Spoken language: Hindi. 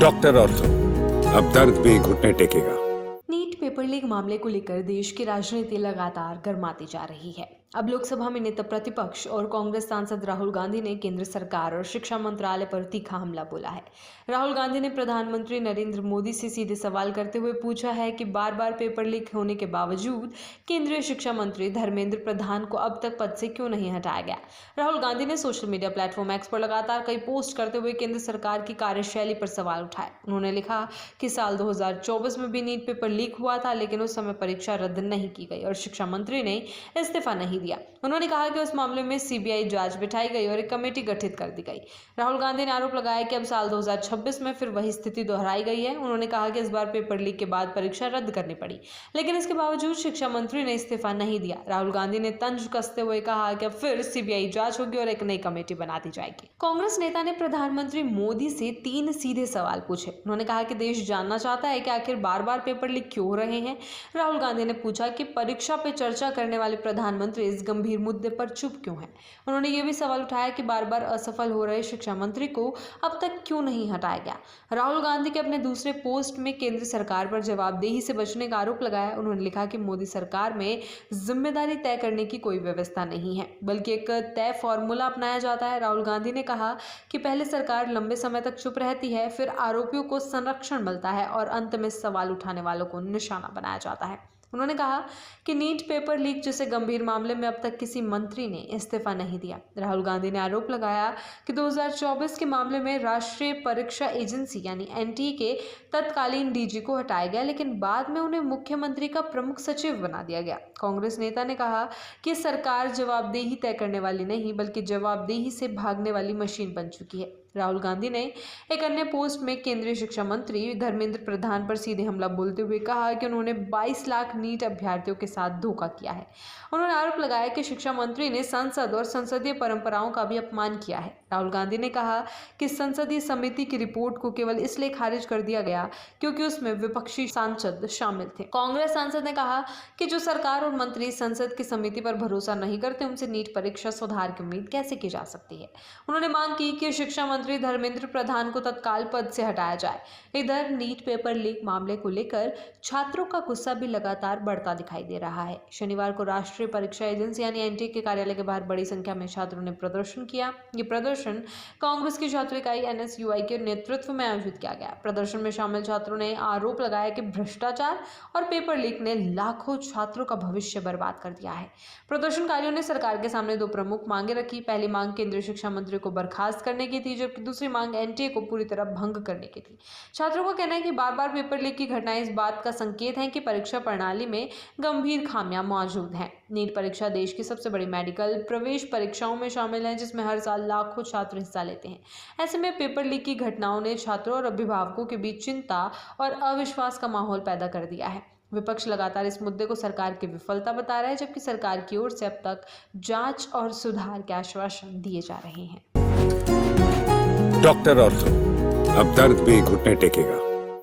डॉक्टर ऑर्थो, अब दर्द भी घुटने टेकेगा। नीट पेपर लीक मामले को लेकर देश की राजनीति लगातार गर्माती जा रही है। अब लोकसभा में नेता प्रतिपक्ष और कांग्रेस सांसद राहुल गांधी ने केंद्र सरकार और शिक्षा मंत्रालय पर तीखा हमला बोला है। राहुल गांधी ने प्रधानमंत्री नरेंद्र मोदी से सीधे सवाल करते हुए पूछा है कि बार बार पेपर लीक होने के बावजूद केंद्रीय शिक्षा मंत्री धर्मेंद्र प्रधान को अब तक पद से क्यों नहीं हटाया गया। राहुल गांधी ने सोशल मीडिया प्लेटफॉर्म एक्स पर लगातार कई पोस्ट करते हुए केंद्र सरकार की कार्यशैली पर सवाल उठाए। उन्होंने लिखा कि साल 2024 में भी नीट पेपर लीक हुआ था, लेकिन उस समय परीक्षा रद्द नहीं की गई और शिक्षा मंत्री ने इस्तीफा नहीं दिया। उन्होंने कहा कि उस मामले में सीबीआई जांच बिठाई गई और एक कमेटी गठित कर दी गई। राहुल गांधी ने आरोप लगाया कि अब साल 2026 में फिर वही स्थिति दोहराई गई है। उन्होंने कहा कि इस बार पेपर लीक के बाद परीक्षा रद्द करनी पड़ी, लेकिन इसके बावजूद शिक्षा मंत्री ने इस्तीफा नहीं दिया। राहुल गांधी ने तंज कसते हुए कहा कि अब फिर सीबीआई जांच होगी और एक नई कमेटी बना दी जाएगी। कांग्रेस नेता ने प्रधानमंत्री मोदी से 3 सीधे सवाल पूछे। उन्होंने कहा कि देश जानना चाहता है कि आखिर बार बार पेपर लीक क्यों हो रहे हैं। राहुल गांधी ने पूछा कि परीक्षा पे चर्चा करने वाले प्रधानमंत्री इस गंभीर मुद्दे पर चुप क्यों हैं। उन्होंने ये भी सवाल उठाया कि बार बार असफल हो रहे शिक्षा मंत्री को अब तक क्यों नहीं हटाया गया। राहुल गांधी के अपने दूसरे पोस्ट में केंद्र सरकार पर जवाबदेही से बचने का आरोप लगाया। उन्होंने लिखा कि मोदी सरकार में जिम्मेदारी तय करने की कोई व्यवस्था नहीं है, बल्कि एक तय फॉर्मूला अपनाया जाता है। राहुल गांधी ने कहा कि पहले सरकार लंबे समय तक चुप रहती है, फिर आरोपियों को संरक्षण मिलता है और अंत में सवाल उठाने वालों को निशाना बनाया जाता है। उन्होंने कहा कि नीट पेपर लीक जैसे गंभीर मामले में अब तक किसी मंत्री ने इस्तीफा नहीं दिया। राहुल गांधी ने आरोप लगाया कि 2024 के मामले में राष्ट्रीय परीक्षा एजेंसी यानी एनटीए के तत्कालीन डीजी को हटाया गया, लेकिन बाद में उन्हें मुख्यमंत्री का प्रमुख सचिव बना दिया गया। कांग्रेस नेता ने कहा कि सरकार जवाबदेही तय करने वाली नहीं, बल्कि जवाबदेही से भागने वाली मशीन बन चुकी है। राहुल गांधी ने एक अन्य पोस्ट में केंद्रीय शिक्षा मंत्री धर्मेंद्र प्रधान पर सीधे हमला बोलते हुए कहा कि उन्होंने 22 लाख नीट अभ्यर्थियों के साथ धोखा किया है। उन्होंने आरोप लगाया कि शिक्षा मंत्री ने संसद और संसदीय परंपराओं का भी अपमान किया है। राहुल गांधी ने कहा कि संसदीय समिति की रिपोर्ट को केवल इसलिए खारिज कर दिया गया क्योंकि उसमें विपक्षी सांसद शामिल थे। कांग्रेस सांसद ने कहा कि जो सरकार और मंत्री संसद की समिति पर भरोसा नहीं करते, उनसे नीट परीक्षा सुधार की उम्मीद कैसे की जा सकती है। उन्होंने मांग की कि शिक्षा मंत्री धर्मेंद्र प्रधान को तत्काल पद से हटाया जाए। इधर नीट पेपर लीक मामले को लेकर छात्रों का गुस्सा भी लगातार बढ़ता दिखाई दे रहा है। शनिवार को राष्ट्रीय परीक्षा एजेंसी यानी एनटीए के कार्यालय के बाहर बड़ी संख्या में छात्रों ने प्रदर्शन किया। ये प्रदर्शन कांग्रेस की छात्र इकाई एनएसयूआई के नेतृत्व में आयोजित किया गया। प्रदर्शन में शामिल छात्रों ने आरोप लगाया कि भ्रष्टाचार और पेपर लीक ने लाखों छात्रों का भविष्य बर्बाद कर दिया है। प्रदर्शनकारियों ने सरकार के सामने 2 प्रमुख मांगे रखी। पहली मांग केंद्रीय शिक्षा मंत्री को बर्खास्त करने की थी, जबकि दूसरी मांग एनटीए को पूरी तरह भंग करने की थी। छात्रों का कहना है कि बार बार पेपर लीक की घटनाएं इस बात का संकेत हैं कि परीक्षा प्रणाली में गंभीर खामियां मौजूद हैं। नीट परीक्षा देश की सबसे बड़ी मेडिकल प्रवेश परीक्षाओं में शामिल है, जिसमें हर साल लाखों छात्र हिस्सा लेते हैं। ऐसे में पेपर लीक की घटनाओं ने छात्रों और अभिभावकों के बीच चिंता और अविश्वास का माहौल पैदा कर दिया है। विपक्ष लगातार इस मुद्दे को सरकार की विफलता बता रहा है, जबकि सरकार की ओर से अब तक जांच और सुधार के आश्वासन दिए जा रहे हैं। डॉक्टर ऑर्थो, अब दर्द भी घुटने टेकेगा।